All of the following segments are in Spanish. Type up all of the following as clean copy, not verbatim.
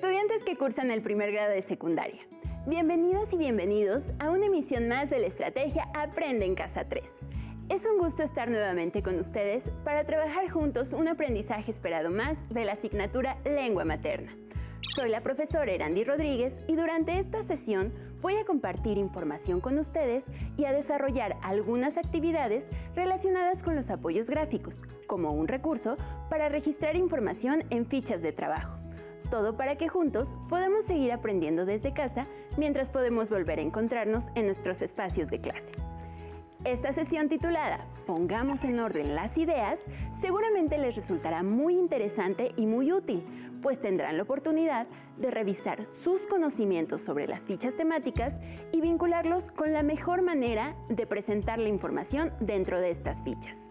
Estudiantes que cursan el primer grado de secundaria, bienvenidas y bienvenidos a una emisión más de la estrategia Aprende en Casa 3. Es un gusto estar nuevamente con ustedes para trabajar juntos un aprendizaje esperado más de la asignatura Lengua Materna. Soy la profesora Erandi Rodríguez y durante esta sesión voy a compartir información con ustedes y a desarrollar algunas actividades relacionadas con los apoyos gráficos, como un recurso para registrar información en fichas de trabajo. Todo para que juntos podamos seguir aprendiendo desde casa mientras podemos volver a encontrarnos en nuestros espacios de clase. Esta sesión titulada Pongamos en orden las ideas seguramente les resultará muy interesante y muy útil, pues tendrán la oportunidad de revisar sus conocimientos sobre las fichas temáticas y vincularlos con la mejor manera de presentar la información dentro de estas fichas.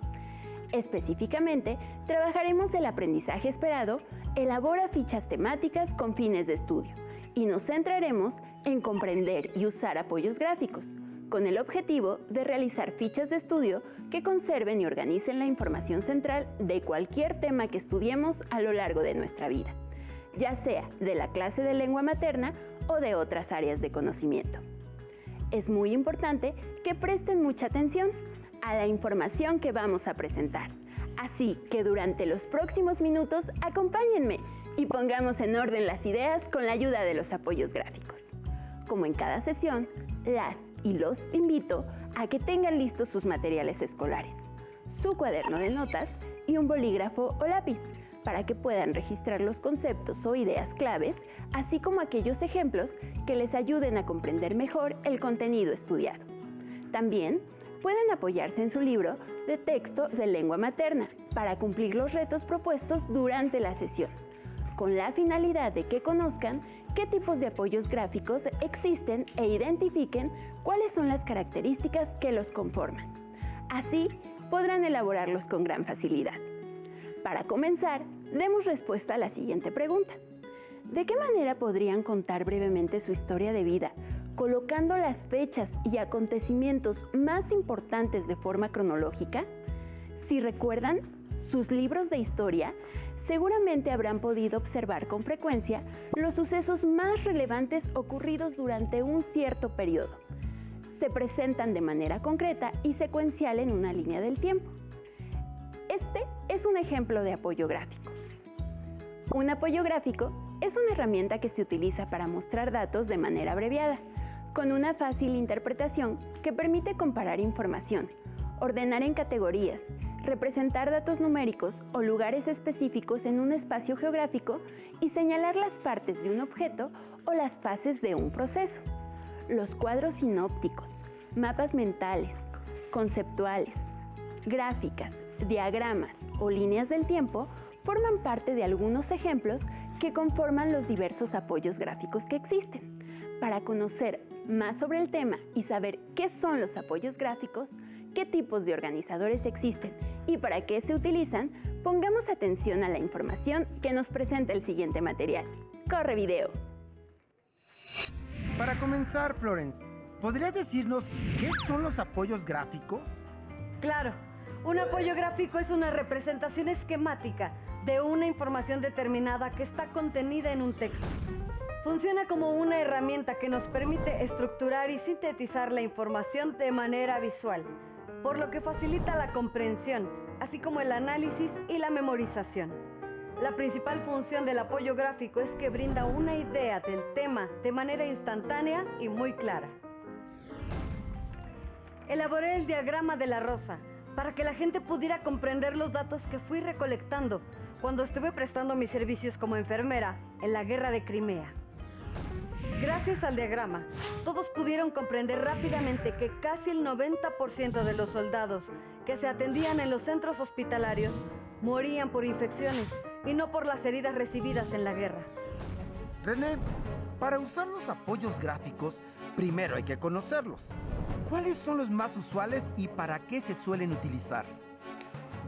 Específicamente, trabajaremos el aprendizaje esperado, elabora fichas temáticas con fines de estudio y nos centraremos en comprender y usar apoyos gráficos, con el objetivo de realizar fichas de estudio que conserven y organicen la información central de cualquier tema que estudiemos a lo largo de nuestra vida, ya sea de la clase de lengua materna o de otras áreas de conocimiento. Es muy importante que presten mucha atención a la información que vamos a presentar. Así que durante los próximos minutos acompáñenme y pongamos en orden las ideas con la ayuda de los apoyos gráficos. Como en cada sesión, las y los invito a que tengan listos sus materiales escolares, su cuaderno de notas y un bolígrafo o lápiz para que puedan registrar los conceptos o ideas claves, así como aquellos ejemplos que les ayuden a comprender mejor el contenido estudiado. También pueden apoyarse en su libro de texto de lengua materna para cumplir los retos propuestos durante la sesión, con la finalidad de que conozcan qué tipos de apoyos gráficos existen e identifiquen cuáles son las características que los conforman. Así podrán elaborarlos con gran facilidad. Para comenzar, demos respuesta a la siguiente pregunta. ¿De qué manera podrían contar brevemente su historia de vida, colocando las fechas y acontecimientos más importantes de forma cronológica? Si recuerdan sus libros de historia, seguramente habrán podido observar con frecuencia los sucesos más relevantes ocurridos durante un cierto periodo. Se presentan de manera concreta y secuencial en una línea del tiempo. Este es un ejemplo de apoyo gráfico. Un apoyo gráfico es una herramienta que se utiliza para mostrar datos de manera abreviada, con una fácil interpretación que permite comparar información, ordenar en categorías, representar datos numéricos o lugares específicos en un espacio geográfico y señalar las partes de un objeto o las fases de un proceso. Los cuadros sinópticos, mapas mentales, conceptuales, gráficas, diagramas o líneas del tiempo forman parte de algunos ejemplos que conforman los diversos apoyos gráficos que existen. Para conocer más sobre el tema y saber qué son los apoyos gráficos, qué tipos de organizadores existen y para qué se utilizan, pongamos atención a la información que nos presenta el siguiente material. ¡Corre video! Para comenzar, Florence, ¿podrías decirnos qué son los apoyos gráficos? Claro, un apoyo gráfico es una representación esquemática de una información determinada que está contenida en un texto. Funciona como una herramienta que nos permite estructurar y sintetizar la información de manera visual, por lo que facilita la comprensión, así como el análisis y la memorización. La principal función del apoyo gráfico es que brinda una idea del tema de manera instantánea y muy clara. Elaboré el diagrama de la rosa para que la gente pudiera comprender los datos que fui recolectando cuando estuve prestando mis servicios como enfermera en la guerra de Crimea. Gracias al diagrama, todos pudieron comprender rápidamente que casi el 90% de los soldados que se atendían en los centros hospitalarios morían por infecciones y no por las heridas recibidas en la guerra. René, para usar los apoyos gráficos, primero hay que conocerlos. ¿Cuáles son los más usuales y para qué se suelen utilizar?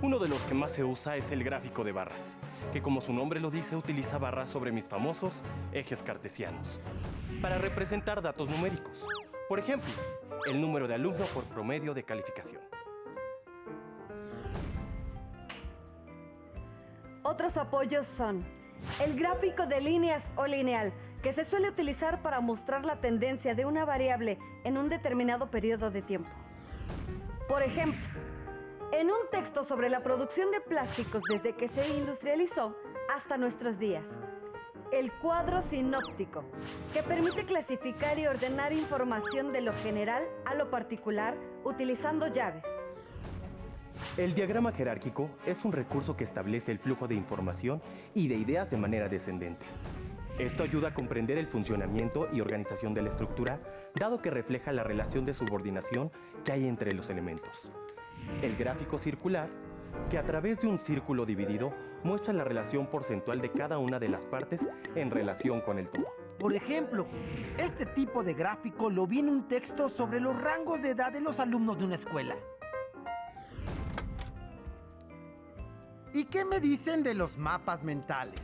Uno de los que más se usa es el gráfico de barras, que como su nombre lo dice, utiliza barras sobre mis famosos ejes cartesianos, para representar datos numéricos. Por ejemplo, el número de alumno por promedio de calificación. Otros apoyos son El gráfico de líneas o lineal, que se suele utilizar para mostrar la tendencia de una variable en un determinado periodo de tiempo. Por ejemplo, en un texto sobre la producción de plásticos desde que se industrializó hasta nuestros días. El cuadro sinóptico, que permite clasificar y ordenar información de lo general a lo particular utilizando llaves. El diagrama jerárquico es un recurso que establece el flujo de información y de ideas de manera descendente. Esto ayuda a comprender el funcionamiento y organización de la estructura, dado que refleja la relación de subordinación que hay entre los elementos. El gráfico circular, que a través de un círculo dividido muestra la relación porcentual de cada una de las partes en relación con el todo. Por ejemplo, este tipo de gráfico lo vi en un texto sobre los rangos de edad de los alumnos de una escuela. ¿Y qué me dicen de los mapas mentales?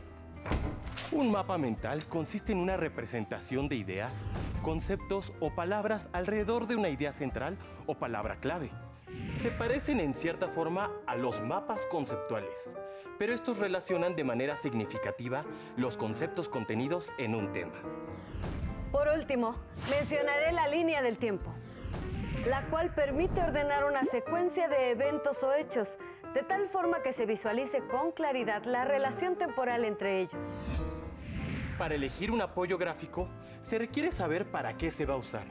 Un mapa mental consiste en una representación de ideas, conceptos o palabras alrededor de una idea central o palabra clave. Se parecen en cierta forma a los mapas conceptuales, pero estos relacionan de manera significativa los conceptos contenidos en un tema. Por último, mencionaré la línea del tiempo, la cual permite ordenar una secuencia de eventos o hechos de tal forma que se visualice con claridad la relación temporal entre ellos. Para elegir un apoyo gráfico, se requiere saber para qué se va a usar.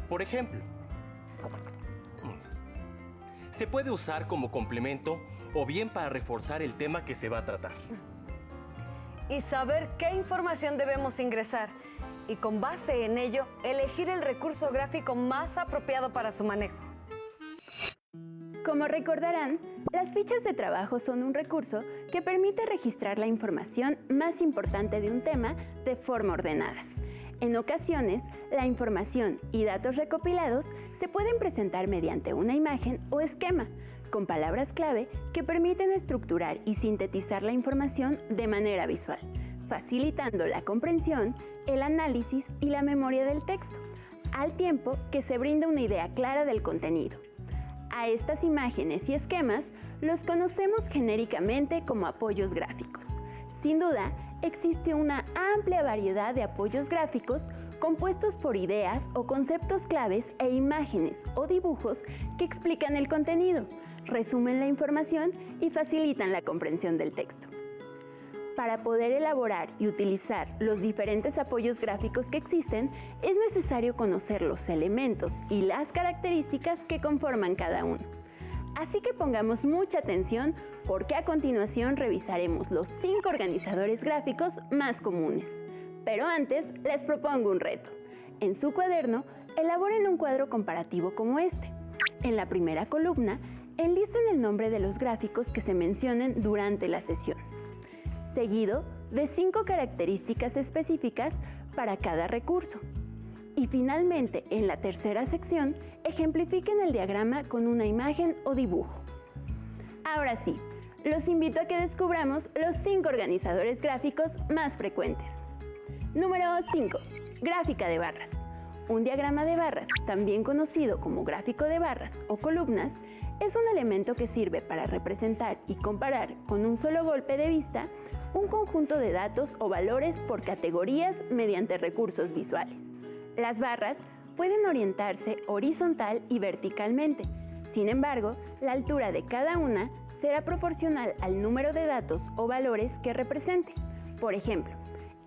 Por ejemplo, se puede usar como complemento o bien para reforzar el tema que se va a tratar. Y saber qué información debemos ingresar y con base en ello, elegir el recurso gráfico más apropiado para su manejo. Como recordarán, las fichas de trabajo son un recurso que permite registrar la información más importante de un tema de forma ordenada. En ocasiones, la información y datos recopilados se pueden presentar mediante una imagen o esquema, con palabras clave que permiten estructurar y sintetizar la información de manera visual, facilitando la comprensión, el análisis y la memoria del texto, al tiempo que se brinda una idea clara del contenido. A estas imágenes y esquemas los conocemos genéricamente como apoyos gráficos. Sin duda, existe una amplia variedad de apoyos gráficos compuestos por ideas o conceptos claves e imágenes o dibujos que explican el contenido, resumen la información y facilitan la comprensión del texto. Para poder elaborar y utilizar los diferentes apoyos gráficos que existen, es necesario conocer los elementos y las características que conforman cada uno. Así que pongamos mucha atención porque a continuación revisaremos los 5 organizadores gráficos más comunes. Pero antes les propongo un reto. En su cuaderno, elaboren un cuadro comparativo como este. En la primera columna, enlisten el nombre de los gráficos que se mencionen durante la sesión, seguido de 5 características específicas para cada recurso. Y finalmente, en la tercera sección, ejemplifiquen el diagrama con una imagen o dibujo. Ahora sí, los invito a que descubramos los 5 organizadores gráficos más frecuentes. Número 5. Gráfica de barras. Un diagrama de barras, también conocido como gráfico de barras o columnas, es un elemento que sirve para representar y comparar con un solo golpe de vista un conjunto de datos o valores por categorías mediante recursos visuales. Las barras pueden orientarse horizontal y verticalmente. Sin embargo, la altura de cada una será proporcional al número de datos o valores que represente. Por ejemplo,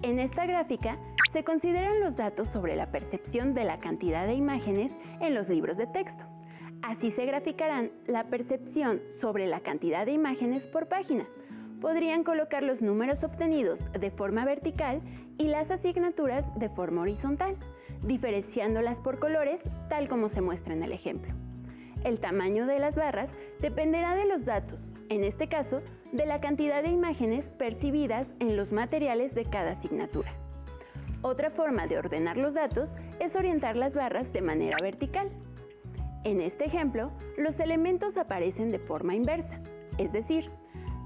en esta gráfica se consideran los datos sobre la percepción de la cantidad de imágenes en los libros de texto. Así se graficarán la percepción sobre la cantidad de imágenes por página. Podrían colocar los números obtenidos de forma vertical y las asignaturas de forma horizontal, diferenciándolas por colores, tal como se muestra en el ejemplo. El tamaño de las barras dependerá de los datos, en este caso, de la cantidad de imágenes percibidas en los materiales de cada asignatura. Otra forma de ordenar los datos es orientar las barras de manera vertical. En este ejemplo, los elementos aparecen de forma inversa, es decir,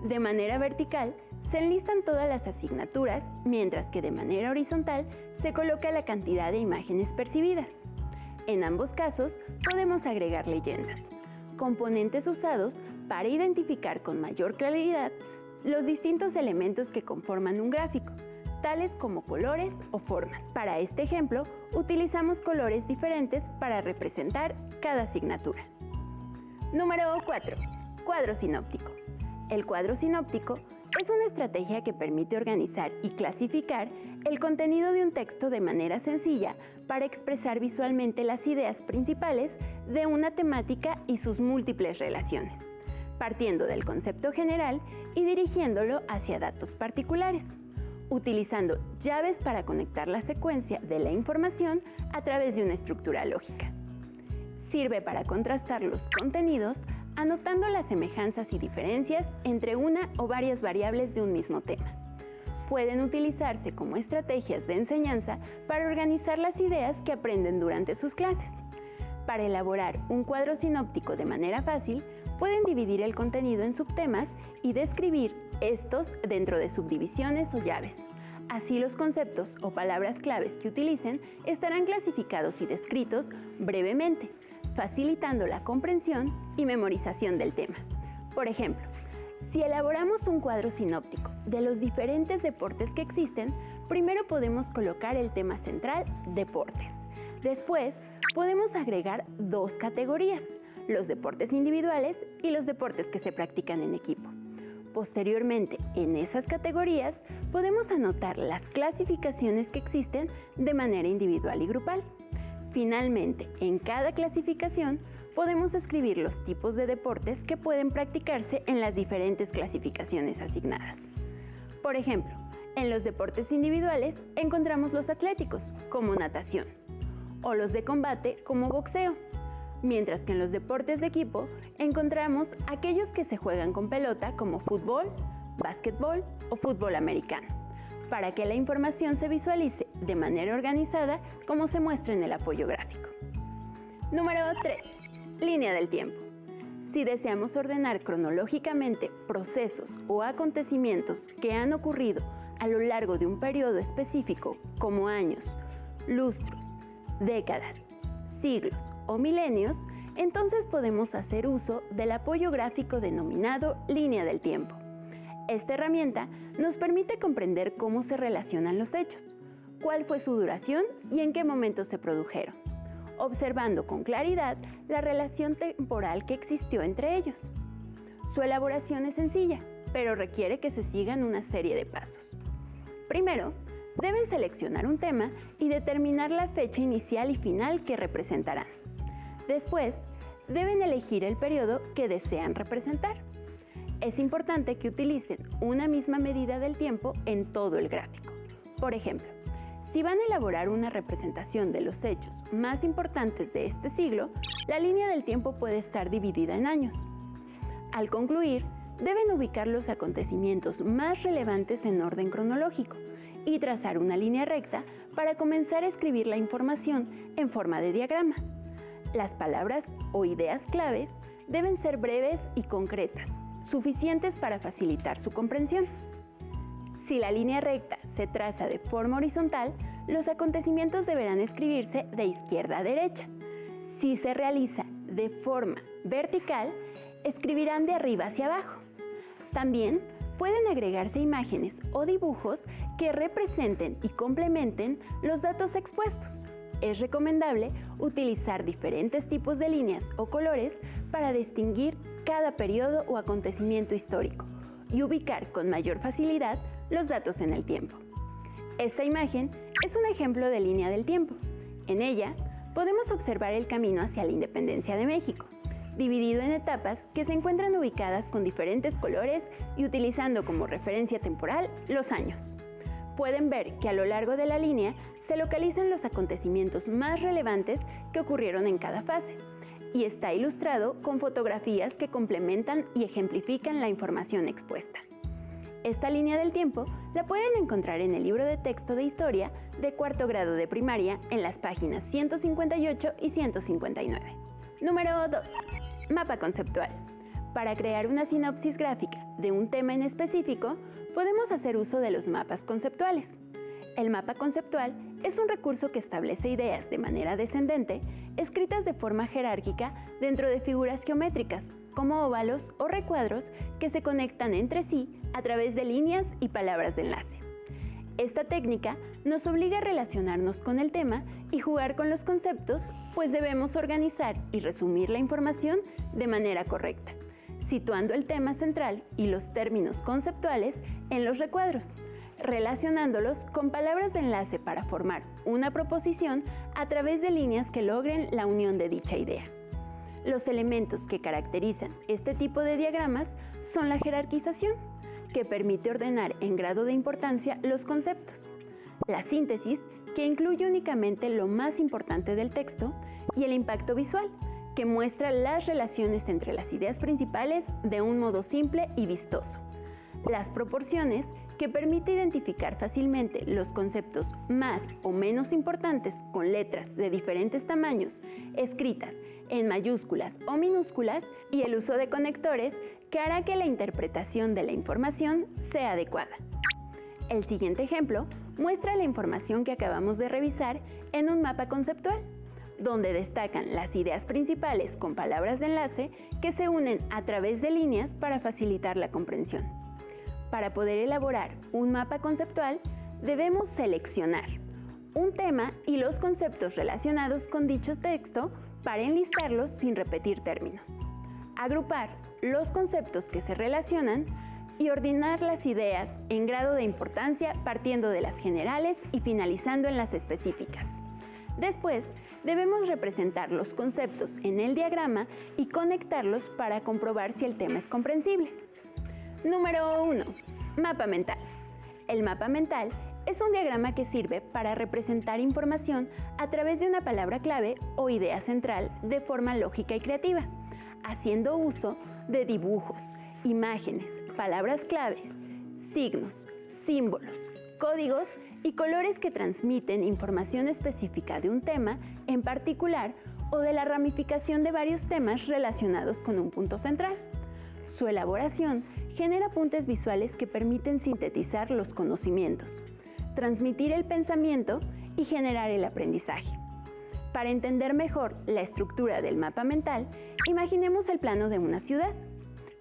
de manera vertical se enlistan todas las asignaturas, mientras que de manera horizontal se coloca la cantidad de imágenes percibidas. En ambos casos podemos agregar leyendas, componentes usados para identificar con mayor claridad los distintos elementos que conforman un gráfico, tales como colores o formas. Para este ejemplo, utilizamos colores diferentes para representar cada asignatura. Número 4. Cuadro sinóptico. El cuadro sinóptico es una estrategia que permite organizar y clasificar el contenido de un texto de manera sencilla para expresar visualmente las ideas principales de una temática y sus múltiples relaciones, partiendo del concepto general y dirigiéndolo hacia datos particulares, utilizando llaves para conectar la secuencia de la información a través de una estructura lógica. Sirve para contrastar los contenidos anotando las semejanzas y diferencias entre una o varias variables de un mismo tema. Pueden utilizarse como estrategias de enseñanza para organizar las ideas que aprenden durante sus clases. Para elaborar un cuadro sinóptico de manera fácil, pueden dividir el contenido en subtemas y describir estos dentro de subdivisiones o llaves. Así los conceptos o palabras claves que utilicen estarán clasificados y descritos brevemente, facilitando la comprensión y memorización del tema. Por ejemplo, si elaboramos un cuadro sinóptico de los diferentes deportes que existen, primero podemos colocar el tema central, deportes. Después, podemos agregar 2 categorías, los deportes individuales y los deportes que se practican en equipo. Posteriormente, en esas categorías, podemos anotar las clasificaciones que existen de manera individual y grupal. Finalmente, en cada clasificación, podemos escribir los tipos de deportes que pueden practicarse en las diferentes clasificaciones asignadas. Por ejemplo, en los deportes individuales encontramos los atléticos, como natación, o los de combate, como boxeo, mientras que en los deportes de equipo encontramos aquellos que se juegan con pelota, como fútbol, básquetbol o fútbol americano, para que la información se visualice de manera organizada como se muestra en el apoyo gráfico. Número 3. Línea del tiempo. Si deseamos ordenar cronológicamente procesos o acontecimientos que han ocurrido a lo largo de un periodo específico, como años, lustros, décadas, siglos o milenios, entonces podemos hacer uso del apoyo gráfico denominado línea del tiempo. Esta herramienta nos permite comprender cómo se relacionan los hechos, cuál fue su duración y en qué momento se produjeron, observando con claridad la relación temporal que existió entre ellos. Su elaboración es sencilla, pero requiere que se sigan una serie de pasos. Primero, deben seleccionar un tema y determinar la fecha inicial y final que representarán. Después, deben elegir el periodo que desean representar. Es importante que utilicen una misma medida del tiempo en todo el gráfico. Por ejemplo, si van a elaborar una representación de los hechos más importantes de este siglo, la línea del tiempo puede estar dividida en años. Al concluir, deben ubicar los acontecimientos más relevantes en orden cronológico y trazar una línea recta para comenzar a escribir la información en forma de diagrama. Las palabras o ideas claves deben ser breves y concretas, suficientes para facilitar su comprensión. Si la línea recta se traza de forma horizontal, los acontecimientos deberán escribirse de izquierda a derecha. Si se realiza de forma vertical, escribirán de arriba hacia abajo. También pueden agregarse imágenes o dibujos que representen y complementen los datos expuestos. Es recomendable utilizar diferentes tipos de líneas o colores para distinguir cada periodo o acontecimiento histórico y ubicar con mayor facilidad los datos en el tiempo. Esta imagen es un ejemplo de línea del tiempo. En ella podemos observar el camino hacia la independencia de México, dividido en etapas que se encuentran ubicadas con diferentes colores y utilizando como referencia temporal los años. Pueden ver que a lo largo de la línea se localizan los acontecimientos más relevantes que ocurrieron en cada fase, y está ilustrado con fotografías que complementan y ejemplifican la información expuesta. Esta línea del tiempo la pueden encontrar en el libro de texto de historia de cuarto grado de primaria en las páginas 158 y 159. Número 2. Mapa conceptual. Para crear una sinopsis gráfica de un tema en específico, podemos hacer uso de los mapas conceptuales. El mapa conceptual es un recurso que establece ideas de manera descendente, escritas de forma jerárquica dentro de figuras geométricas, como óvalos o recuadros que se conectan entre sí a través de líneas y palabras de enlace. Esta técnica nos obliga a relacionarnos con el tema y jugar con los conceptos, pues debemos organizar y resumir la información de manera correcta, situando el tema central y los términos conceptuales en los recuadros, relacionándolos con palabras de enlace para formar una proposición a través de líneas que logren la unión de dicha idea. Los elementos que caracterizan este tipo de diagramas son la jerarquización, que permite ordenar en grado de importancia los conceptos, la síntesis, que incluye únicamente lo más importante del texto, y el impacto visual, que muestra las relaciones entre las ideas principales de un modo simple y vistoso. Las proporciones, que permite identificar fácilmente los conceptos más o menos importantes con letras de diferentes tamaños, escritas en mayúsculas o minúsculas, y el uso de conectores, que hará que la interpretación de la información sea adecuada. El siguiente ejemplo muestra la información que acabamos de revisar en un mapa conceptual, donde destacan las ideas principales con palabras de enlace que se unen a través de líneas para facilitar la comprensión. Para poder elaborar un mapa conceptual, debemos seleccionar un tema y los conceptos relacionados con dicho texto para enlistarlos sin repetir términos, agrupar los conceptos que se relacionan y ordenar las ideas en grado de importancia partiendo de las generales y finalizando en las específicas. Después, debemos representar los conceptos en el diagrama y conectarlos para comprobar si el tema es comprensible. Número 1. Mapa mental. El mapa mental es un diagrama que sirve para representar información a través de una palabra clave o idea central de forma lógica y creativa, haciendo uso de dibujos, imágenes, palabras clave, signos, símbolos, códigos y colores que transmiten información específica de un tema en particular o de la ramificación de varios temas relacionados con un punto central. Su elaboración genera apuntes visuales que permiten sintetizar los conocimientos, transmitir el pensamiento y generar el aprendizaje. Para entender mejor la estructura del mapa mental, imaginemos el plano de una ciudad.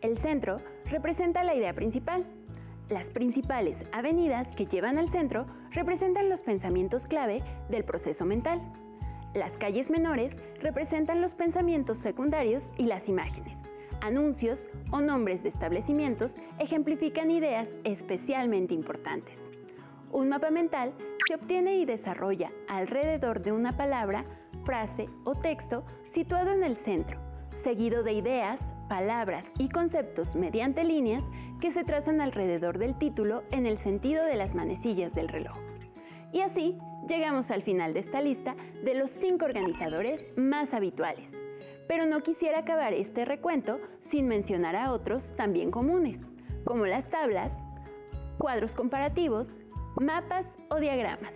El centro representa la idea principal. Las principales avenidas que llevan al centro representan los pensamientos clave del proceso mental. Las calles menores representan los pensamientos secundarios y las imágenes. Anuncios o nombres de establecimientos ejemplifican ideas especialmente importantes. Un mapa mental se obtiene y desarrolla alrededor de una palabra, frase o texto situado en el centro, seguido de ideas, palabras y conceptos mediante líneas que se trazan alrededor del título en el sentido de las manecillas del reloj. Y así llegamos al final de esta lista de los 5 organizadores más habituales. Pero no quisiera acabar este recuento sin mencionar a otros también comunes, como las tablas, cuadros comparativos, mapas o diagramas.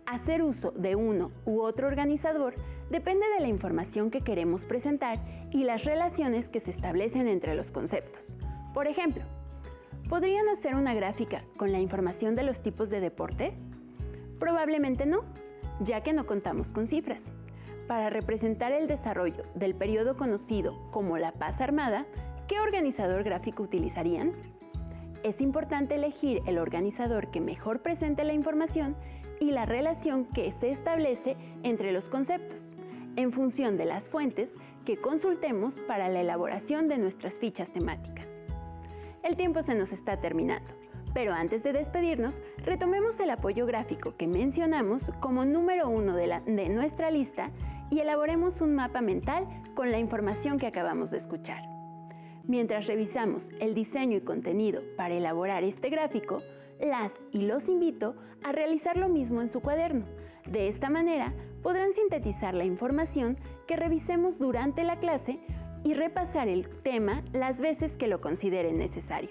Hacer uso de uno u otro organizador depende de la información que queremos presentar y las relaciones que se establecen entre los conceptos. Por ejemplo, ¿podrían hacer una gráfica con la información de los tipos de deporte? Probablemente no, ya que no contamos con cifras. Para representar el desarrollo del periodo conocido como la Paz Armada, ¿qué organizador gráfico utilizarían? Es importante elegir el organizador que mejor presente la información y la relación que se establece entre los conceptos, en función de las fuentes que consultemos para la elaboración de nuestras fichas temáticas. El tiempo se nos está terminando, pero antes de despedirnos, retomemos el apoyo gráfico que mencionamos como número 1 de nuestra lista y elaboremos un mapa mental con la información que acabamos de escuchar. Mientras revisamos el diseño y contenido para elaborar este gráfico, las y los invito a realizar lo mismo en su cuaderno. De esta manera, podrán sintetizar la información que revisemos durante la clase y repasar el tema las veces que lo consideren necesario.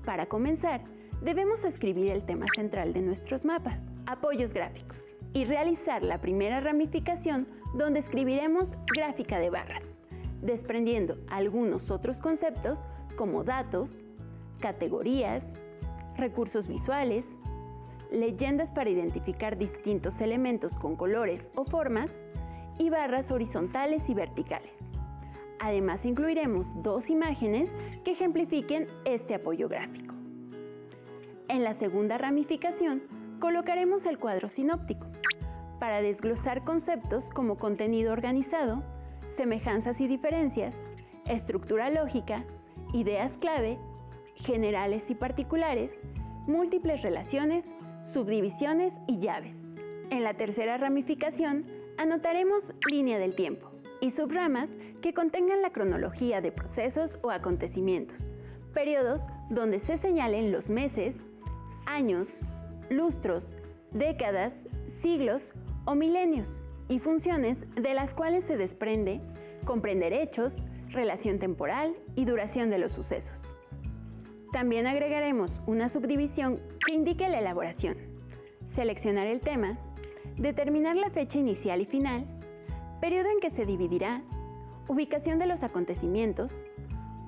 Para comenzar, debemos escribir el tema central de nuestros mapas, apoyos gráficos, y realizar la primera ramificación donde escribiremos gráfica de barras, desprendiendo algunos otros conceptos como datos, categorías, recursos visuales, leyendas para identificar distintos elementos con colores o formas, y barras horizontales y verticales. Además, incluiremos 2 imágenes que ejemplifiquen este apoyo gráfico. En la segunda ramificación, colocaremos el cuadro sinóptico para desglosar conceptos como contenido organizado, semejanzas y diferencias, estructura lógica, ideas clave, generales y particulares, múltiples relaciones, subdivisiones y llaves. En la tercera ramificación, anotaremos línea del tiempo y subramas que contengan la cronología de procesos o acontecimientos, periodos donde se señalen los meses, años, lustros, décadas, siglos o milenios y funciones de las cuales se desprende comprender hechos, relación temporal y duración de los sucesos. También agregaremos una subdivisión que indique la elaboración, seleccionar el tema, determinar la fecha inicial y final, periodo en que se dividirá, ubicación de los acontecimientos,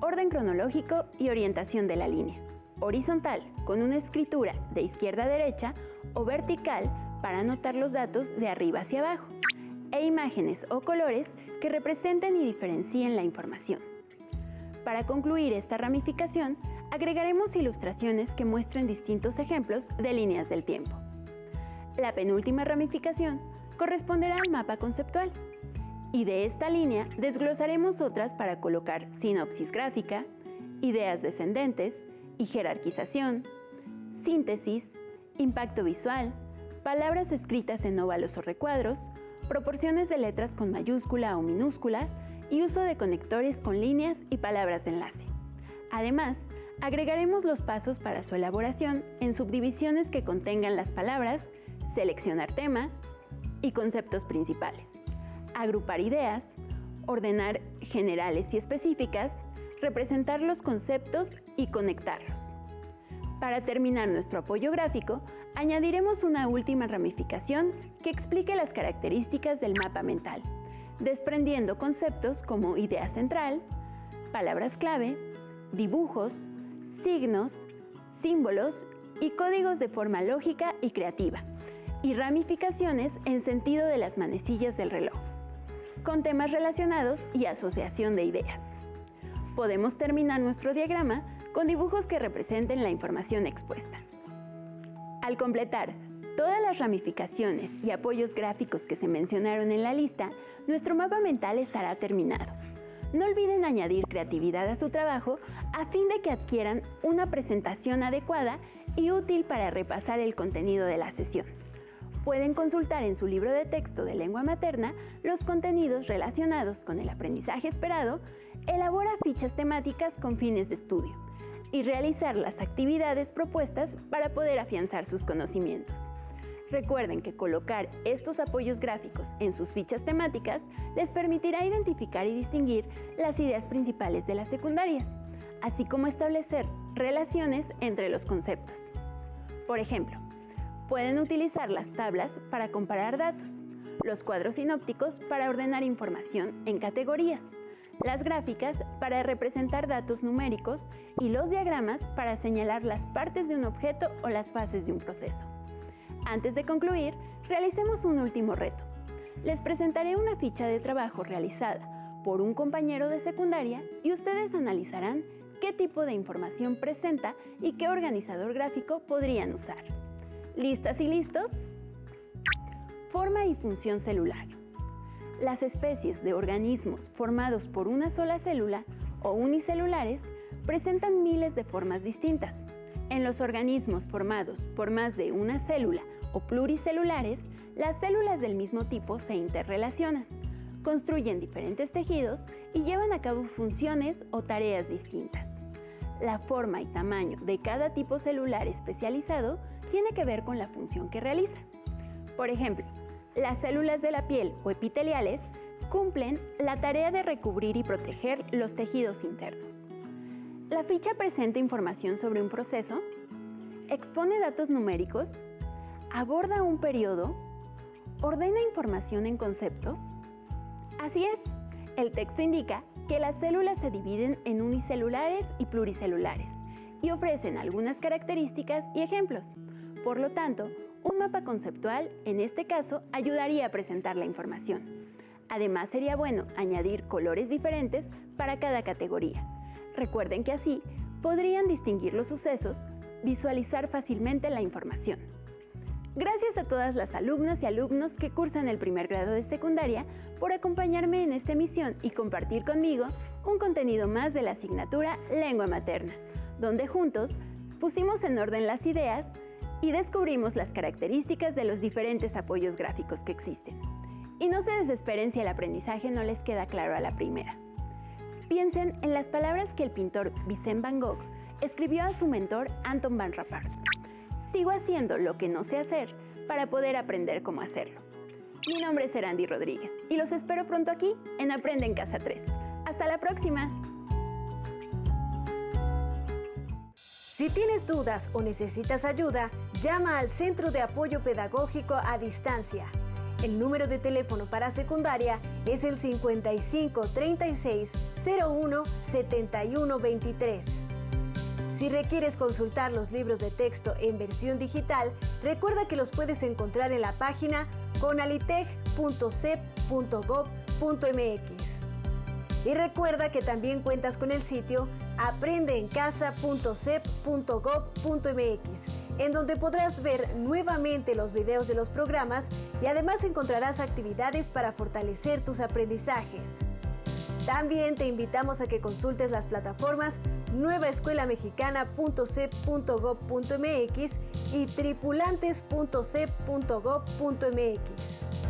orden cronológico y orientación de la línea, horizontal con una escritura de izquierda a derecha o vertical para anotar los datos de arriba hacia abajo, e imágenes o colores que representen y diferencien la información. Para concluir esta ramificación, agregaremos ilustraciones que muestren distintos ejemplos de líneas del tiempo. La penúltima ramificación corresponderá al mapa conceptual, y de esta línea desglosaremos otras para colocar sinopsis gráfica, ideas descendentes y jerarquización, síntesis, impacto visual, palabras escritas en óvalos o recuadros, proporciones de letras con mayúscula o minúscula y uso de conectores con líneas y palabras de enlace. Además, agregaremos los pasos para su elaboración en subdivisiones que contengan las palabras, seleccionar tema y conceptos principales, agrupar ideas, ordenar generales y específicas, representar los conceptos y conectarlos. Para terminar nuestro apoyo gráfico, añadiremos una última ramificación que explique las características del mapa mental, desprendiendo conceptos como idea central, palabras clave, dibujos, signos, símbolos y códigos de forma lógica y creativa, y ramificaciones en sentido de las manecillas del reloj, con temas relacionados y asociación de ideas. Podemos terminar nuestro diagrama con dibujos que representen la información expuesta. Al completar todas las ramificaciones y apoyos gráficos que se mencionaron en la lista, nuestro mapa mental estará terminado. No olviden añadir creatividad a su trabajo a fin de que adquieran una presentación adecuada y útil para repasar el contenido de la sesión. Pueden consultar en su libro de texto de lengua materna los contenidos relacionados con el aprendizaje esperado, elabora fichas temáticas con fines de estudio y realizar las actividades propuestas para poder afianzar sus conocimientos. Recuerden que colocar estos apoyos gráficos en sus fichas temáticas les permitirá identificar y distinguir las ideas principales de las secundarias, así como establecer relaciones entre los conceptos. Por ejemplo, pueden utilizar las tablas para comparar datos, los cuadros sinópticos para ordenar información en categorías, las gráficas para representar datos numéricos y los diagramas para señalar las partes de un objeto o las fases de un proceso. Antes de concluir, realicemos un último reto. Les presentaré una ficha de trabajo realizada por un compañero de secundaria y ustedes analizarán qué tipo de información presenta y qué organizador gráfico podrían usar. ¿Listas y listos? Forma y función celular. Las especies de organismos formados por una sola célula o unicelulares presentan miles de formas distintas. En los organismos formados por más de una célula o pluricelulares, las células del mismo tipo se interrelacionan, construyen diferentes tejidos y llevan a cabo funciones o tareas distintas. La forma y tamaño de cada tipo celular especializado tiene que ver con la función que realiza. Por ejemplo, las células de la piel o epiteliales cumplen la tarea de recubrir y proteger los tejidos internos. La ficha presenta información sobre un proceso, expone datos numéricos, aborda un periodo, ordena información en conceptos. Así es, el texto indica que las células se dividen en unicelulares y pluricelulares y ofrecen algunas características y ejemplos. Por lo tanto, un mapa conceptual, en este caso, ayudaría a presentar la información. Además, sería bueno añadir colores diferentes para cada categoría. Recuerden que así podrían distinguir los sucesos, visualizar fácilmente la información. Gracias a todas las alumnas y alumnos que cursan el primer grado de secundaria por acompañarme en esta emisión y compartir conmigo un contenido más de la asignatura Lengua Materna, donde juntos pusimos en orden las ideas y descubrimos las características de los diferentes apoyos gráficos que existen. Y no se desesperen si el aprendizaje no les queda claro a la primera. Piensen en las palabras que el pintor Vincent Van Gogh escribió a su mentor Anton van Rappard. Sigo haciendo lo que no sé hacer para poder aprender cómo hacerlo. Mi nombre es Erandi Rodríguez y los espero pronto aquí en Aprende en Casa 3. ¡Hasta la próxima! Si tienes dudas o necesitas ayuda, llama al Centro de Apoyo Pedagógico a Distancia. El número de teléfono para secundaria es el 55 36 01 71 23. Si requieres consultar los libros de texto en versión digital, recuerda que los puedes encontrar en la página conalitech.cep.gov.mx. Y recuerda que también cuentas con el sitio aprendeencasa.cep.gov.mx, en donde podrás ver nuevamente los videos de los programas y además encontrarás actividades para fortalecer tus aprendizajes. También te invitamos a que consultes las plataformas nuevaescuelamexicana.cep.gov.mx y tripulantes.cep.gov.mx.